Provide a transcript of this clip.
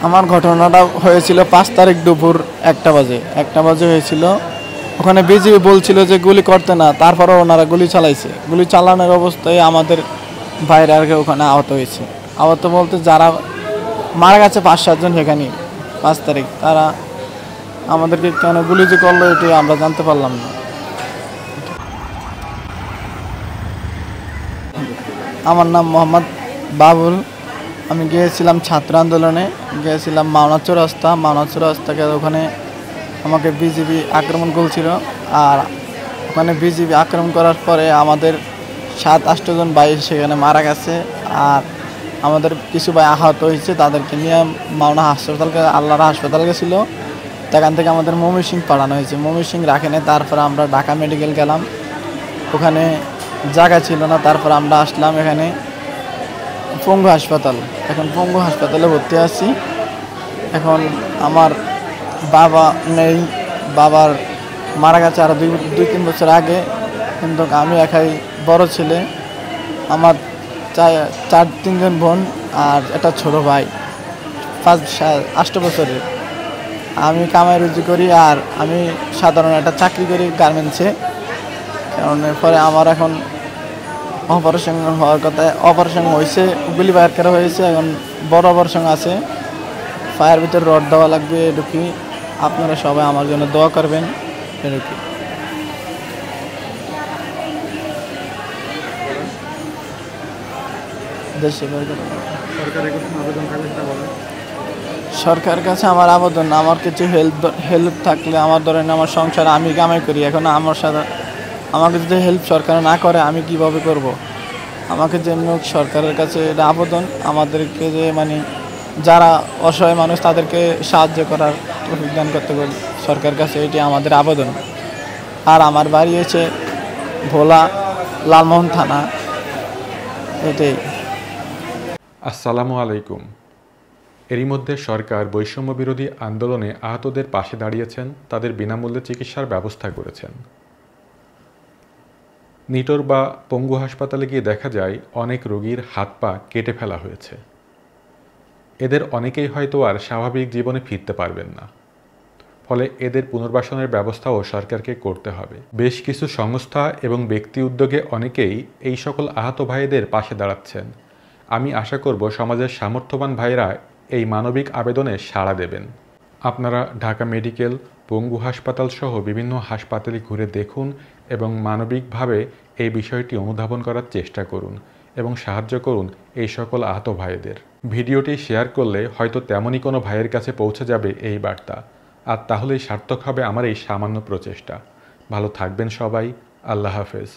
আমার ঘটনাটা হয়েছিল 5 তারিখ দুপুর 1টা বাজে হয়েছিল। ওখানে বিজিবি বলছিল যে গুলি করতে না, তারপরও ওনারা গুলি চালাইছে। গুলি চালানোর অবস্থায় আমাদের ভাইরা আর কি ওখানে আহত হয়েছে। আহত বলতে যারা মারা গেছে 5-7 জন সেখানে 5 তারিখ, তারা আমাদেরকে কেন গুলি যে করলো এটি আমরা জানতে পারলাম না। আমার নাম মোহাম্মদ বাবুল। আমি গিয়েছিলাম ছাত্র আন্দোলনে, গিয়েছিলাম মাওনা চৌরাস্তাকে। ওখানে আমাকে বিজিবি আক্রমণ করছিল। আর ওখানে বিজিবি আক্রমণ করার পরে আমাদের 7-8 জন ভাই সেখানে মারা গেছে। আর আমাদের কিছু ভাই আহত হয়েছে, তাদেরকে নিয়ে মাওনা আল্লাহর হাসপাতাল গেছিল। সেখান থেকে আমাদের ময়মনসিংহ পাঠানো হয়েছে। ময়মনসিংহ রাখেনি, তারপরে আমরা ঢাকা মেডিকেল গেলাম। ওখানে জায়গা ছিল না, তারপর আমরা আসলাম এখানে পঙ্গু হাসপাতাল। এখন পঙ্গু হাসপাতালে ভর্তি আছি। এখন আমার বাবা নেই, বাবার মারা গেছে আরও 2-3 বছর আগে। কিন্তু আমি একাই বড় ছেলে। আমার 3 জন বোন আর একটা ছোট ভাই 8 বছরের। আমি কামাই রুজি করি আর আমি সাধারণ একটা চাকরি করি গার্মেন্টসে। কারণ পরে আমার এখন অপারেশন হওয়ার কথা, অপারেশন হয়েছে, গুলি বাইর করা হয়েছে। এখন বড় অপারেশন আছে, পায়ের ভিতরে রড দেওয়া লাগবে। এটুকুই, আপনারা সবাই আমার জন্য দোয়া করবেন। এটুকুই। সরকারের কাছে আমার আবেদন, আমার কিছু হেল্প থাকলে, আমার ধরেন আমার সংসার আমি কামাই করি, এখন আমার সাথে আমাকে যদি হেল্প সরকার না করে আমি কিভাবে করব। আমাকে যেমনি সরকারের কাছে এটা আবেদন, আমাদেরকে যে যারা অসহায় মানুষ তাদেরকে সাহায্য করার অভিজ্ঞান করতে পারি সরকারের কাছে, এটি আমাদের আবেদন। আর আমার বাড়ি হচ্ছে ভোলা, লালমোহন থানা, এটাই। আসসালামু আলাইকুম। এরই মধ্যে সরকার বৈষম্য বিরোধী আন্দোলনে আহতদের পাশে দাঁড়িয়েছেন, তাদের বিনামূল্যে চিকিৎসার ব্যবস্থা করেছেন। নিটোর বা পঙ্গু হাসপাতালে গিয়ে দেখা যায় অনেক রোগীর হাত পা কেটে ফেলা হয়েছে। এদের অনেকেই হয়তো আর স্বাভাবিক জীবনে ফিরতে পারবেন না। ফলে এদের পুনর্বাসনের ব্যবস্থাও সরকারকে করতে হবে। বেশ কিছু সংস্থা এবং ব্যক্তি উদ্যোগে অনেকেই এই সকল আহত ভাইদের পাশে দাঁড়াচ্ছেন। আমি আশা করব সমাজের সামর্থ্যবান ভাইরা এই মানবিক আবেদনে সাড়া দেবেন। আপনারা ঢাকা মেডিকেল, পঙ্গু হাসপাতাল সহ বিভিন্ন হাসপাতালে ঘুরে দেখুন এবং মানবিকভাবে এই বিষয়টি অনুধাবন করার চেষ্টা করুন এবং সাহায্য করুন এই সকল আহত ভাইদের। ভিডিওটি শেয়ার করলে হয়তো তেমনই কোনো ভাইয়ের কাছে পৌঁছে যাবে এই বার্তা, আর তাহলেই সার্থক হবে আমার এই সামান্য প্রচেষ্টা। ভালো থাকবেন সবাই। আল্লাহ হাফেজ।